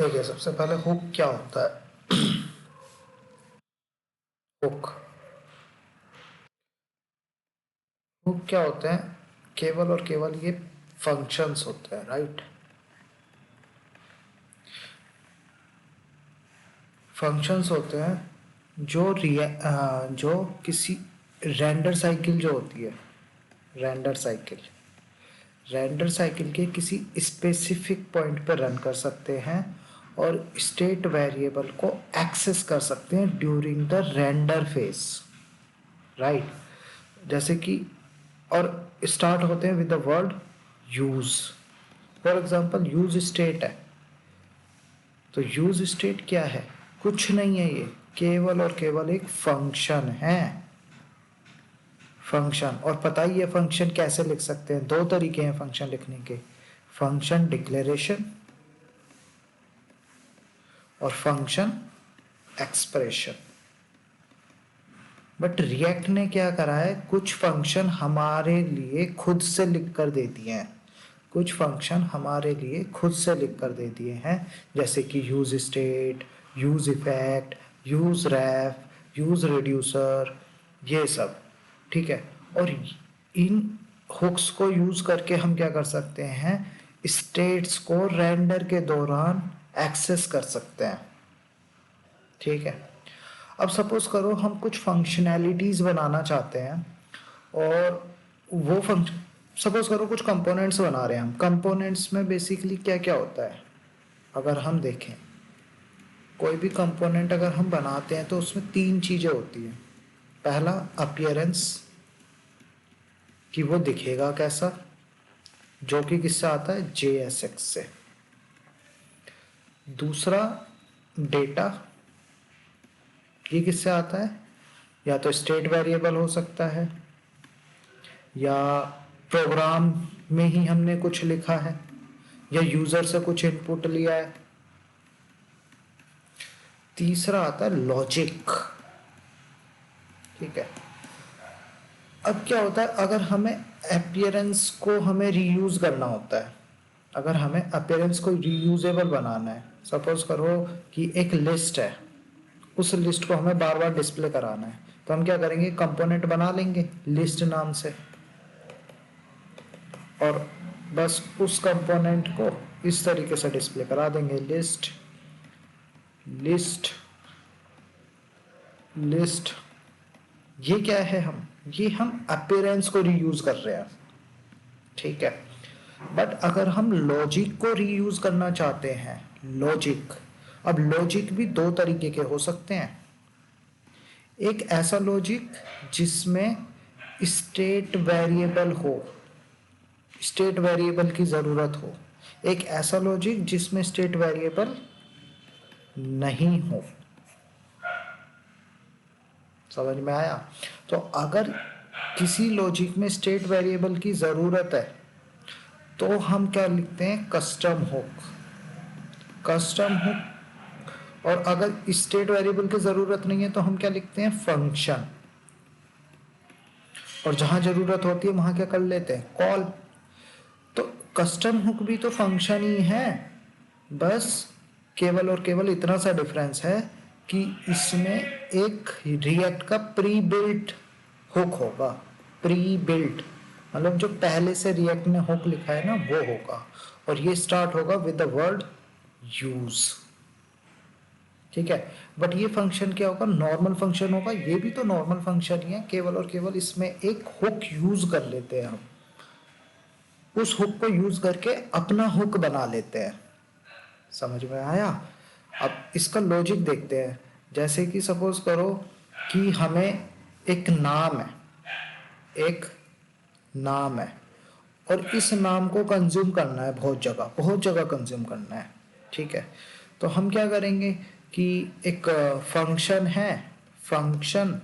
देखिए, सबसे पहले हुक क्या होता है? हुक हुक क्या होते हैं? केवल और केवल ये फंक्शंस होते हैं, राइट? फंक्शंस होते हैं जो किसी रेंडर साइकिल जो होती है, रेंडर साइकिल रेंडर साइकिल के किसी स्पेसिफिक पॉइंट पर रन कर सकते हैं और स्टेट वेरिएबल को एक्सेस कर सकते हैं during the render phase, right? जैसे कि और स्टार्ट होते हैं with the word use. For example use state है, तो यूज स्टेट क्या है? कुछ नहीं है, ये केवल और केवल एक फंक्शन है। फंक्शन, और पता ही है फंक्शन कैसे लिख सकते हैं? दो तरीके हैं फंक्शन लिखने के, फंक्शन डिक्लेरेशन और फंक्शन एक्सप्रेशन। बट रिएक्ट ने क्या करा है, कुछ फंक्शन हमारे लिए खुद से लिख कर दे दिए हैं, कुछ फंक्शन हमारे लिए खुद से लिख कर दे दिए हैं, जैसे कि use state, use effect, use ref, use reducer, ये सब। ठीक है, और इन हुक्स को यूज करके हम क्या कर सकते हैं? स्टेट्स को रेंडर के दौरान एक्सेस कर सकते हैं। ठीक है, अब सपोज करो हम कुछ फंक्शनैलिटीज बनाना चाहते हैं, और वो फंक्शन, सपोज करो कुछ कंपोनेंट्स बना रहे हैं हम। कंपोनेंट्स में बेसिकली क्या क्या होता है? अगर हम देखें, कोई भी कंपोनेंट अगर हम बनाते हैं तो उसमें तीन चीजें होती हैं। पहला अपीयरेंस, कि वो दिखेगा कैसा, जो कि किससे आता है? JSX से। दूसरा डेटा, ये किससे आता है? या तो स्टेट वेरिएबल हो सकता है, या प्रोग्राम में ही हमने कुछ लिखा है, या यूजर से कुछ इनपुट लिया है। तीसरा आता है लॉजिक। ठीक है, अब क्या होता है, अगर हमें अपीयरेंस को हमें रीयूज करना होता है, अगर हमें अपीयरेंस को रीयूजेबल बनाना है, सपोज करो कि एक लिस्ट है, उस लिस्ट को हमें बार बार डिस्प्ले कराना है, तो हम क्या करेंगे? कंपोनेंट बना लेंगे लिस्ट नाम से, और बस उस कंपोनेंट को इस तरीके से डिस्प्ले करा देंगे, लिस्ट लिस्ट लिस्ट। ये क्या है? ये हम अपीयरेंस को रीयूज कर रहे हैं। ठीक है, बट अगर हम लॉजिक को रीयूज करना चाहते हैं, लॉजिक, अब लॉजिक भी दो तरीके के हो सकते हैं। एक ऐसा लॉजिक जिसमें स्टेट वेरिएबल हो, स्टेट वेरिएबल की जरूरत हो। एक ऐसा लॉजिक जिसमें स्टेट वेरिएबल नहीं हो। समझ में आया? तो अगर किसी लॉजिक में स्टेट वेरिएबल की जरूरत है तो हम क्या लिखते हैं? Custom hook. Custom hook. और अगर स्टेट वेरिएबल की जरूरत नहीं है तो हम क्या लिखते हैं? फंक्शन। और जहां जरूरत होती है वहां क्या कर लेते हैं? कॉल। तो कस्टम हुक भी तो फंक्शन ही है, बस केवल और केवल इतना सा डिफरेंस है कि इसमें एक रिएक्ट का प्री बिल्ट हुक होगा। प्री बिल्ट मतलब जो पहले से रिएक्ट ने हुक लिखा है ना, वो होगा, और ये स्टार्ट होगा विद द वर्ड यूज। ठीक है, बट ये फंक्शन क्या होगा? नॉर्मल फंक्शन होगा। ये भी तो नॉर्मल फंक्शन ही है, केवल और केवल इसमें एक हुक यूज कर लेते हैं हम, उस हुक को यूज करके अपना हुक बना लेते हैं। समझ में आया? अब इसका लॉजिक देखते हैं। जैसे कि सपोज करो कि हमें एक नाम है, एक नाम है, और इस नाम को कंज्यूम करना है, बहुत जगह कंज्यूम करना है। ठीक है, तो हम क्या करेंगे कि एक फंक्शन है, function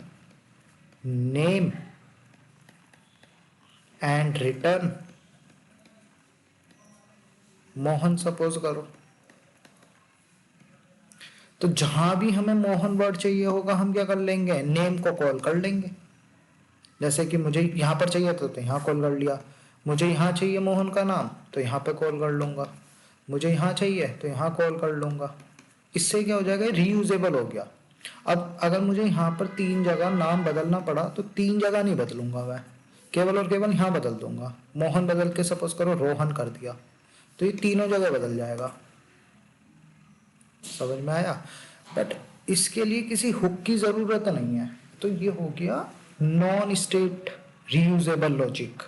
name and return Mohan, suppose करो। तो जहां भी हमें मोहन वर्ड चाहिए होगा हम क्या कर लेंगे? नेम को कॉल कर लेंगे। जैसे कि मुझे यहाँ पर चाहिए तो यहाँ कॉल कर लिया, मुझे यहाँ चाहिए मोहन का नाम तो यहाँ पे कॉल कर लूंगा। मुझे यहाँ चाहिए तो यहाँ कॉल कर लूंगा। इससे क्या हो जाएगा, रीयूजेबल हो गया। अब अगर मुझे यहाँ पर 3 जगह नाम बदलना पड़ा तो 3 जगह नहीं बदलूंगा मैं, केवल और केवल यहाँ बदल दूंगा। मोहन बदल के सपोज करो रोहन कर दिया, तो ये तीनों जगह बदल जाएगा। समझ में आया? बट इसके लिए किसी हुक की जरूरत नहीं है। तो ये हो गया non state reusable logic.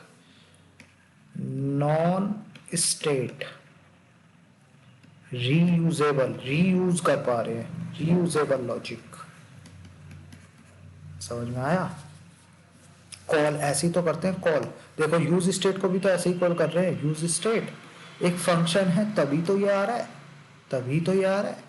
Non state reusable, reuse कर पा रहे हैं, रीयूजेबल लॉजिक। समझ में आया? कॉल ऐसे ही तो करते हैं कॉल। देखो यूज स्टेट को भी तो ऐसे ही कॉल कर रहे हैं। यूज स्टेट एक फंक्शन है, तभी तो ये आ रहा है, तभी तो ये आ रहा है,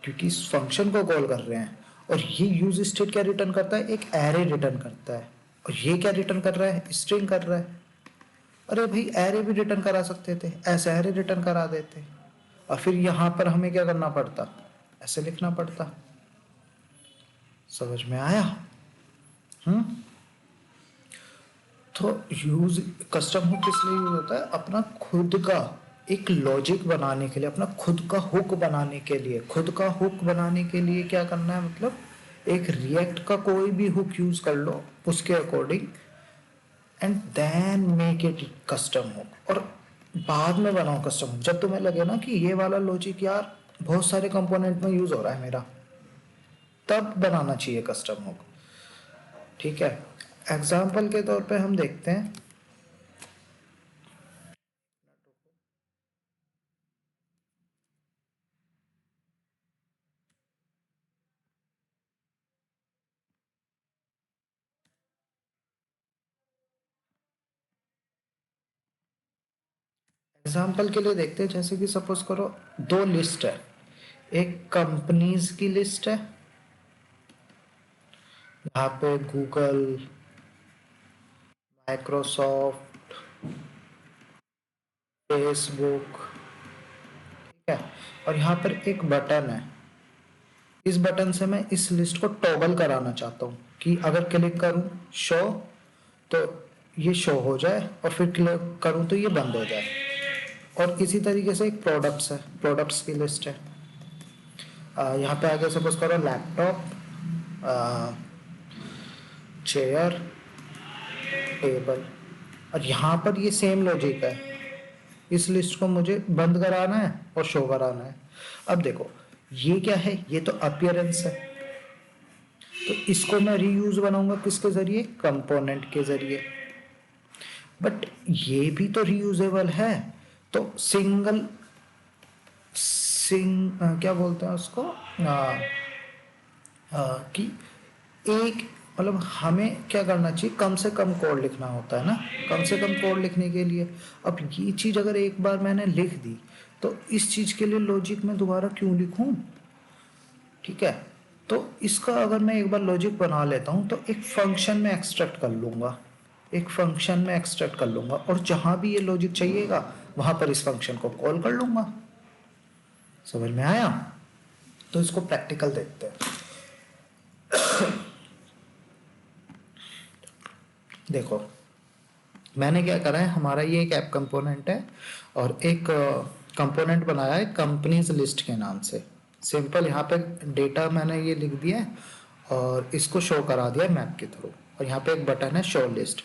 क्योंकि इस फंक्शन को कॉल कर रहे हैं। और ये यूज स्टेट क्या रिटर्न करता है, एक एरे रिटर्न करता है। और ये क्या रिटर्न कर रहा है, स्ट्रिंग कर रहा है। अरे भाई एरे भी रिटर्न करा सकते थे, ऐसे एरे रिटर्न करा देते, और फिर यहाँ पर हमें क्या करना पड़ता, ऐसे लिखना पड़ता। समझ में आया? हम्म। तो यूज कस्टम हुक किस लिए यूज होता है, अपना खुद का एक लॉजिक बनाने के लिए, अपना खुद का हुक बनाने के लिए। खुद का हुक बनाने के लिए क्या करना है, मतलब एक रिएक्ट का कोई भी हुक यूज कर लो उसके according, and then make it custom hook. और बाद में बनाओ कस्टम हुक जब तुम्हें लगे ना कि ये वाला लॉजिक यार बहुत सारे कंपोनेंट में यूज हो रहा है मेरा, तब बनाना चाहिए कस्टम हुक। ठीक है? एग्जाम्पल के तौर पे हम देखते हैं, एग्जाम्पल के लिए देखते हैं। जैसे कि सपोज करो 2 लिस्ट है, एक कंपनीज की लिस्ट है, यहाँ पे गूगल, माइक्रोसॉफ्ट, फेसबुक, ठीक है। और यहाँ पर एक बटन है, इस बटन से मैं इस लिस्ट को टॉगल कराना चाहता हूँ कि अगर क्लिक करूँ शो तो ये शो हो जाए, और फिर क्लिक करूँ तो ये बंद हो जाए। और इसी तरीके से एक प्रोडक्ट्स है, प्रोडक्ट्स की लिस्ट है। यहाँ पे आगे सपोज करो लैपटॉप, चेयर, टेबल। और यहाँ पर ये सेम लॉजिक है, इस लिस्ट को मुझे बंद कराना है और शो कराना है। अब देखो ये क्या है, ये तो अपीयरेंस है, तो इसको मैं रीयूज बनाऊंगा किसके जरिए, कंपोनेंट के जरिए। बट ये भी तो रीयूजेबल है। तो क्या बोलते हैं उसको, कि एक मतलब हमें क्या करना चाहिए, कम से कम कोड लिखना होता है ना, कम से कम कोड लिखने के लिए। अब ये चीज अगर एक बार मैंने लिख दी तो इस चीज के लिए लॉजिक में दोबारा क्यों लिखूं? ठीक है? तो इसका अगर मैं एक बार लॉजिक बना लेता हूं तो एक फंक्शन में एक्सट्रैक्ट कर लूंगा, एक फंक्शन में एक्सट्रैक्ट कर लूंगा, और जहां भी ये लॉजिक चाहिएगा वहां पर इस फंक्शन को कॉल कर लूंगा। समझ में आया? तो इसको प्रैक्टिकल देखते हैं। देखो मैंने क्या करा है, हमारा ये एक ऐप कंपोनेंट है और एक कंपोनेंट बनाया है कंपनीज लिस्ट के नाम से। सिंपल यहाँ पे डेटा मैंने ये लिख दिया है और इसको शो करा दिया मैप के थ्रू। और यहाँ पे एक बटन है शो लिस्ट।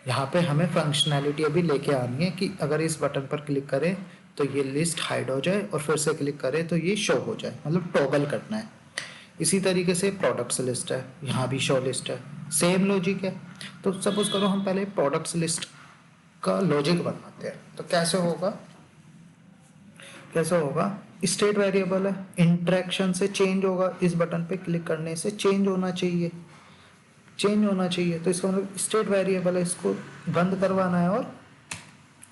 यहाँ पे हमें फंक्शनैलिटी अभी लेके आनी है कि अगर इस बटन पर क्लिक करें तो ये लिस्ट हाइड हो जाए और फिर से क्लिक करें तो ये शो हो जाए, मतलब टॉगल करना है। इसी तरीके से प्रोडक्ट्स लिस्ट है, यहाँ भी शो लिस्ट है, सेम लॉजिक है। तो सपोज करो हम पहले प्रोडक्ट्स लिस्ट का लॉजिक बनाते हैं, तो कैसे होगा, कैसे होगा, स्टेट वेरिएबल है, इंटरेक्शन से चेंज होगा, इस बटन पे क्लिक करने से चेंज होना चाहिए, चेंज होना चाहिए। तो इसका मतलब स्टेट वेरिएबल है, इसको बंद करवाना है और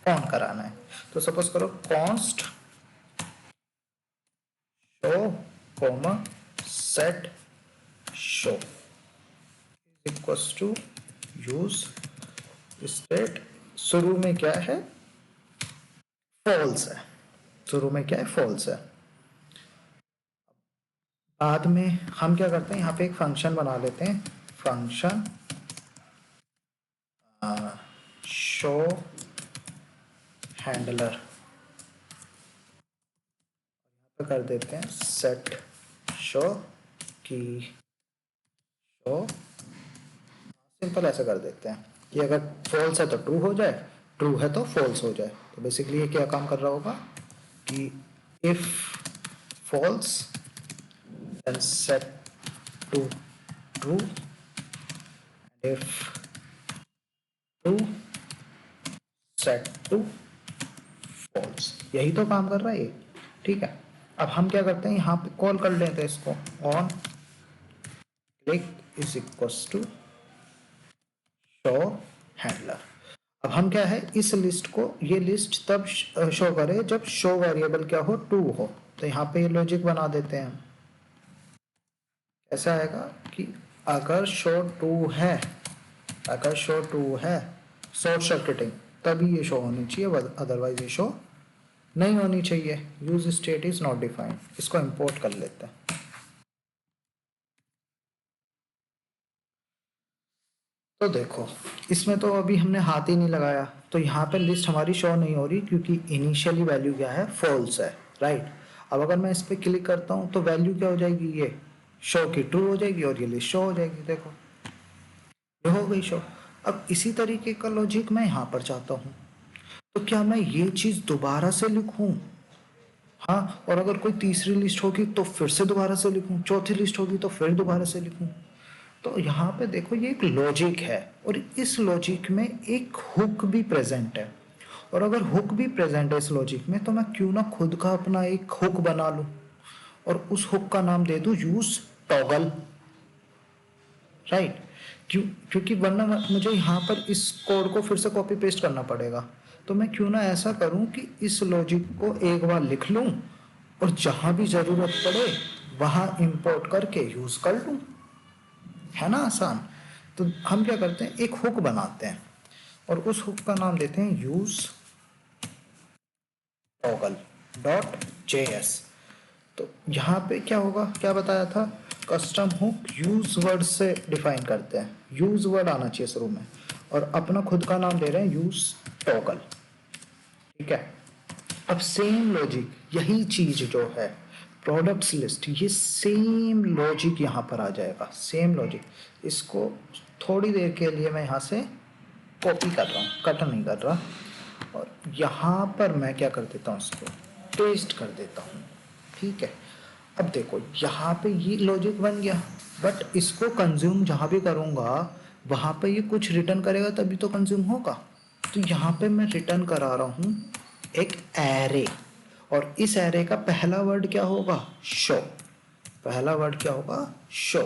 ऑन कराना है। तो सपोज करो const show comma set show equals to use state. शुरू में क्या है, फॉल्स है, शुरू में क्या है, फॉल्स है। बाद में हम क्या करते हैं, यहाँ पे एक फंक्शन बना लेते हैं, फंक्शन शो हैंडलर। कर देते हैं सेट शो की शो, सिंपल ऐसे कर देते हैं कि अगर फॉल्स है तो ट्रू हो जाए, ट्रू है तो फॉल्स हो जाए। तो बेसिकली ये क्या काम कर रहा होगा कि if false then set to true, if true set to false. यही तो काम कर रहा है ये, ठीक है। अब हम क्या करते हैं, यहाँ पे कॉल कर लेते हैं इसको on click is equals to show handler. अब हम क्या है, इस लिस्ट को, ये लिस्ट तब शो करे जब शो वेरिएबल क्या हो, ट्रू हो। तो यहाँ पे ये लॉजिक बना देते हैं। ऐसा आएगा कि अगर शो ट्रू है, अगर शो ट्रू है शॉर्ट सर्किटिंग, तभी ये शो होनी चाहिए, अदरवाइज ये शो नहीं होनी चाहिए। Use state is not defined, इसको इंपोर्ट कर लेते हैं। तो देखो इसमें तो अभी हमने हाथ ही नहीं लगाया, तो यहाँ पे लिस्ट हमारी शो नहीं हो रही क्योंकि इनिशियली वैल्यू क्या है, फॉल्स है, राइट। अब अगर मैं इस पर क्लिक करता हूँ तो वैल्यू क्या हो जाएगी, ये शो की ट्रू हो जाएगी और ये लिस्ट शो हो जाएगी। देखो ये हो गई शो। अब इसी तरीके का लॉजिक मैं यहाँ पर चाहता हूँ, तो क्या मैं ये चीज दोबारा से लिखूं? हाँ, और अगर कोई तीसरी लिस्ट होगी तो फिर से दोबारा से लिखूं, चौथी लिस्ट होगी तो फिर दोबारा से लिखूं। तो यहाँ पे देखो ये एक लॉजिक है और इस लॉजिक में एक हुक भी प्रेजेंट है। और अगर हुक भी प्रेजेंट है इस लॉजिक में, तो मैं क्यों ना खुद का अपना एक हुक बना लूं और उस हुक का नाम दे दूं यूज टॉगल, राइट। क्योंकि वरना मुझे यहाँ पर इस कोड को फिर से कॉपी पेस्ट करना पड़ेगा। तो मैं क्यों ना ऐसा करूं कि इस लॉजिक को एक बार लिख लूं और जहां भी जरूरत पड़े वहां इंपोर्ट करके यूज कर लूं, है ना आसान। तो हम क्या करते हैं, एक हुक बनाते हैं और उस हुक का नाम देते हैं यूज टॉगल डॉट जेएस। तो यहाँ पे क्या होगा, क्या बताया था, कस्टम हुक यूज वर्ड से डिफाइन करते हैं, यूज वर्ड आना चाहिए शुरू में, और अपना खुद का नाम दे रहे हैं यूज टॉगल, ठीक है। अब सेम लॉजिक, यही चीज जो है प्रोडक्ट्स लिस्ट, ये सेम लॉजिक यहाँ पर आ जाएगा, सेम लॉजिक। इसको थोड़ी देर के लिए मैं यहाँ से कॉपी कर रहा हूँ, कट नहीं कर रहा, और यहाँ पर मैं क्या कर देता हूँ, इसको पेस्ट कर देता हूँ, ठीक है। अब देखो यहाँ पे ये लॉजिक बन गया, बट इसको कंज्यूम जहाँ भी करूँगा वहाँ पे ये कुछ रिटर्न करेगा तभी तो कंज्यूम होगा। तो यहाँ पे मैं रिटर्न करा रहा हूँ एक एरे, और इस एरे का पहला वर्ड क्या होगा, शो। पहला वर्ड क्या होगा, शो,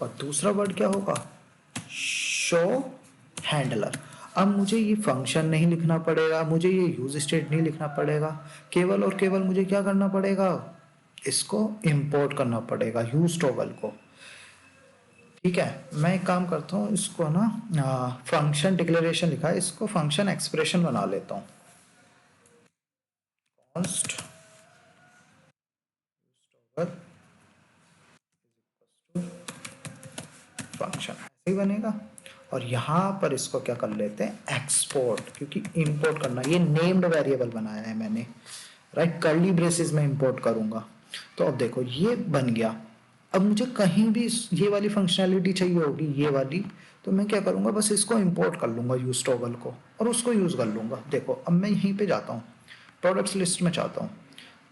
और दूसरा वर्ड क्या होगा, शो हैंडलर। अब मुझे ये फंक्शन नहीं लिखना पड़ेगा, मुझे ये यूज स्टेट नहीं लिखना पड़ेगा, केवल और केवल मुझे क्या करना पड़ेगा, इसको इंपोर्ट करना पड़ेगा यूज टॉगल को, ठीक है। मैं एक काम करता हूँ, इसको ना फंक्शन डिक्लेरेशन लिखा है, इसको फंक्शन एक्सप्रेशन बना लेता हूँ। कॉन्स्ट फंक्शन ऐसे ही बनेगा, और यहाँ पर इसको क्या कर लेते हैं, एक्सपोर्ट, क्योंकि इंपोर्ट करना, ये नेम्ड वेरिएबल बनाया है मैंने, राइट, कर्ली ब्रेसेस में इंपोर्ट करूंगा। तो अब देखो ये बन गया। अब मुझे कहीं भी ये वाली फंक्शनैलिटी चाहिए होगी, ये वाली, तो मैं क्या करूंगा, बस इसको इंपोर्ट कर लूंगा यूज टॉगल को और उसको यूज कर लूंगा। देखो अब मैं यहीं पे जाता हूँ, प्रोडक्ट्स लिस्ट में चाहता हूँ,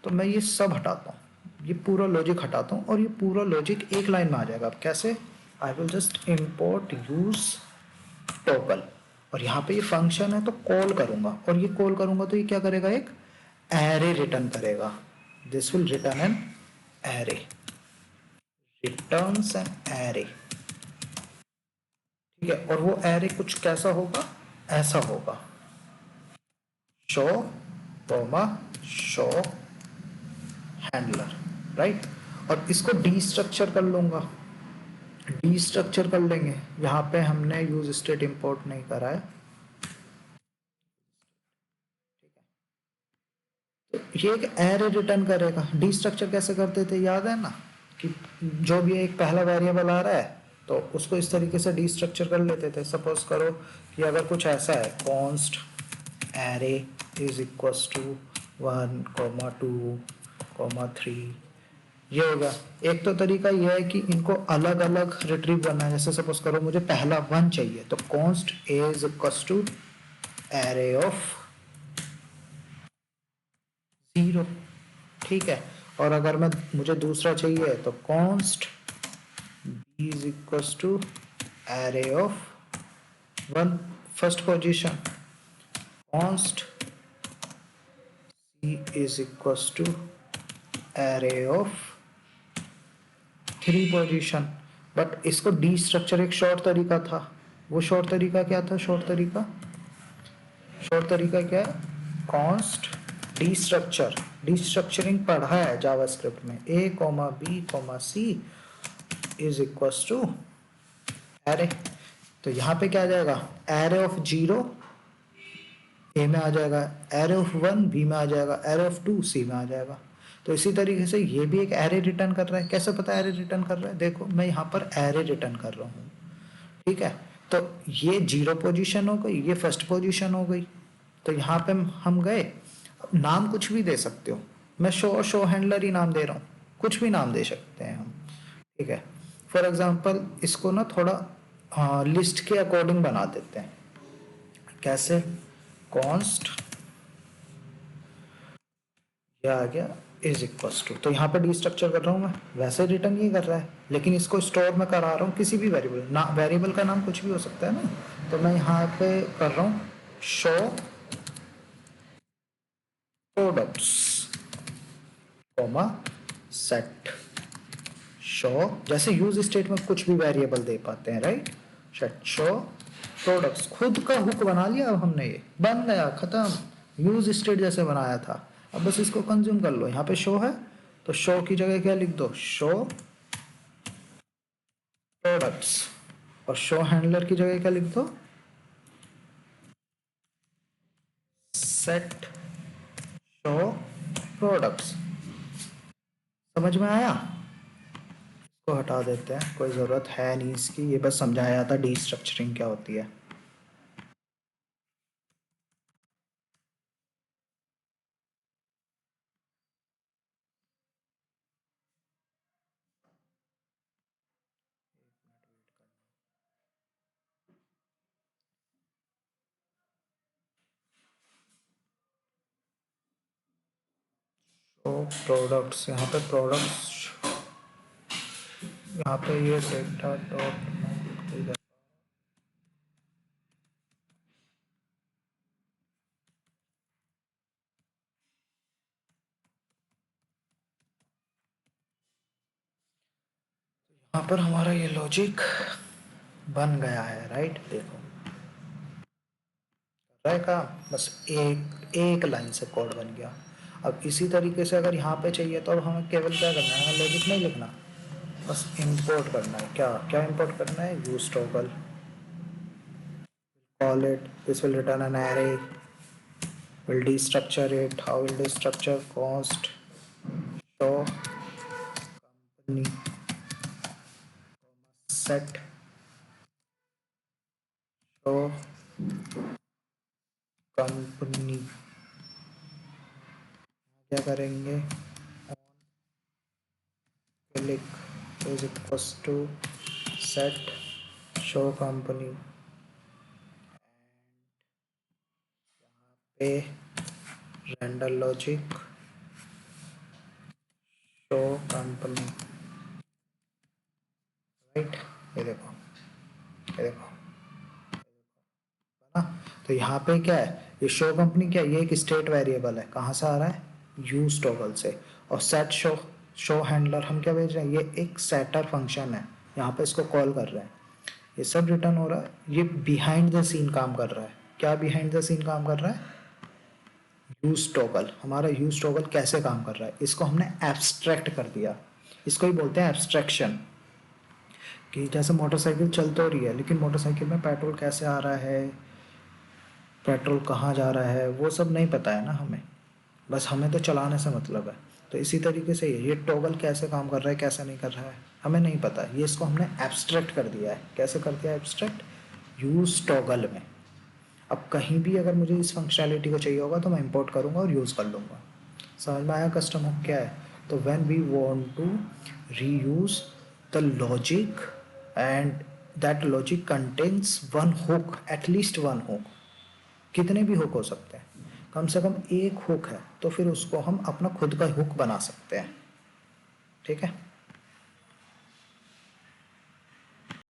तो मैं ये सब हटाता हूँ, ये पूरा लॉजिक हटाता हूँ, और ये पूरा लॉजिक एक लाइन में आ जाएगा। अब कैसे, I will just import use toggle, और यहाँ पे ये फंक्शन है तो कॉल करूंगा, और ये कॉल करूंगा तो ये क्या करेगा, एक एरे रिटर्न करेगा, this will return an array, returns an array, ठीक है। और वो एरे कुछ कैसा होगा, ऐसा होगा, show comma show handler, right. और इसको डी स्ट्रक्चर कर लूंगा, डी स्ट्रक्चर कर लेंगे, यहाँ पे हमने यूज स्टेट इंपोर्ट नहीं करा है, तो ये एक एरे रिटर्न करेगा। डी स्ट्रक्चर कैसे करते थे, याद है ना, कि जो भी एक पहला वेरिएबल आ रहा है तो उसको इस तरीके से डी स्ट्रक्चर कर लेते थे। सपोज करो कि अगर कुछ ऐसा है, const array is equals to 1, 2, comma 3, ये होगा। एक तो तरीका ये है कि इनको अलग अलग रिट्रीव करना है। जैसे सपोज करो मुझे पहला 1 चाहिए, तो const A is equals to array of 0, ठीक है। और अगर मुझे दूसरा चाहिए तो const B is equals to array of 1 first position, const C is equals to array of 3 position. But इसको डी स्ट्रक्चर एक शॉर्ट तरीका था। वो शॉर्ट तरीका क्या था? शॉर्ट तरीका क्या है? Const destructure, destructuring पढ़ा है जावास्क्रिप्ट में। A comma b comma c is equals to array. तो यहाँ पे क्या आ जाएगा? एरे ऑफ 0 ए में आ जाएगा, एरे ऑफ 1 बी में आ जाएगा, एरे ऑफ 2 सी में आ जाएगा। तो इसी तरीके से ये भी एक एरे रिटर्न कर रहा है। कैसे पता एरे रिटर्न कर रहा है? देखो मैं यहाँ पर एरे रिटर्न कर रहा हूँ, ठीक है। तो ये 0 पोजीशन हो गई, ये फर्स्ट पोजीशन हो गई। तो यहाँ पे हम गए, नाम कुछ भी दे सकते हो। मैं शो हैंडलर ही नाम दे रहा हूँ, कुछ भी नाम दे सकते हैं हम, ठीक है। फॉर एग्जाम्पल इसको ना थोड़ा लिस्ट के अकॉर्डिंग बना देते हैं। कैसे? कॉन्स्ट, यह आ गया इज इक्वल्स टू, तो यहाँ पे डी स्ट्रक्चर कर रहा हूँ मैं, वैसे रिटर्न ये कर रहा है, लेकिन इसको स्टोर में करा रहा हूँ किसी भी वेरिएबल ना, वेरिएबल का नाम कुछ भी हो सकता है ना। तो मैं यहाँ पे कर रहा हूँ show products comma set show, जैसे यूज स्टेट में कुछ भी वेरिएबल दे पाते हैं, राइट। सेट शो प्रोडक्ट्स, खुद का हुक बना लिया अब हमने, ये बन गया, खत्म। यूज स्टेट जैसे बनाया था, अब बस इसको कंज्यूम कर लो। यहाँ पे शो है तो शो की जगह क्या लिख दो? Show products. और शो हैंडलर की जगह क्या लिख दो? Set show products. समझ में आया? इसको हटा देते हैं, कोई ज़रूरत है नहीं इसकी, ये बस समझाया था डी स्ट्रक्चरिंग क्या होती है। तो प्रोडक्ट्स, यहाँ पे प्रोडक्ट्स, यहाँ पे ये डेटा डॉट यहाँ पर हमारा ये लॉजिक बन गया है, राइट। देखो रहेगा, बस एक लाइन से कोड बन गया। अब इसी तरीके से अगर यहाँ पे चाहिए तो अब हमें केवल क्या करना है? लॉजिक नहीं लिखना, बस इंपोर्ट करना है। क्या क्या इंपोर्ट करना है? Use toggle, call it, this will return an array, will destructure it. How will destructure? Cost show company set show company, क्या करेंगे? click is equals to set show company, पे render logic show company, right. ये देखो, ये देखो ना। तो यहाँ पे क्या है? ये शो कंपनी क्या है? ये एक स्टेट वेरिएबल है। कहाँ से आ रहा है? यूज टॉगल से। और सेट शो हैंडलर हम क्या भेज रहे हैं? ये एक सेटर फंक्शन है, यहाँ पे इसको कॉल कर रहे हैं। ये सब रिटर्न हो रहा है, ये बिहाइंड द सीन काम कर रहा है। क्या बिहाइंड द सीन काम कर रहा है? Use toggle. हमारा यूज टॉगल कैसे काम कर रहा है? इसको हमने एब्स्ट्रैक्ट कर दिया, इसको ही बोलते हैं एब्स्ट्रैक्शन। कि जैसे मोटरसाइकिल चल तो रही है, लेकिन मोटरसाइकिल में पेट्रोल कैसे आ रहा है, पेट्रोल कहाँ जा रहा है, वो सब नहीं पता है ना हमें, बस हमें तो चलाने से मतलब है। तो इसी तरीके से ये टॉगल कैसे काम कर रहा है, कैसे नहीं कर रहा है, हमें नहीं पता। ये इसको हमने एब्स्ट्रैक्ट कर दिया है। कैसे कर दिया एब्स्ट्रैक्ट? यूज टॉगल में। अब कहीं भी अगर मुझे इस फंक्शनैलिटी को चाहिए होगा तो मैं इंपोर्ट करूँगा और यूज़ कर लूँगा। समझ में आया कस्टम हुक क्या है? तो when we want to reuse the logic and that logic contains one hook, at least one hook, कितने भी हुक हो सकते हैं, कम से कम एक हुक है तो फिर उसको हम अपना खुद का हुक बना सकते हैं। ठीक है।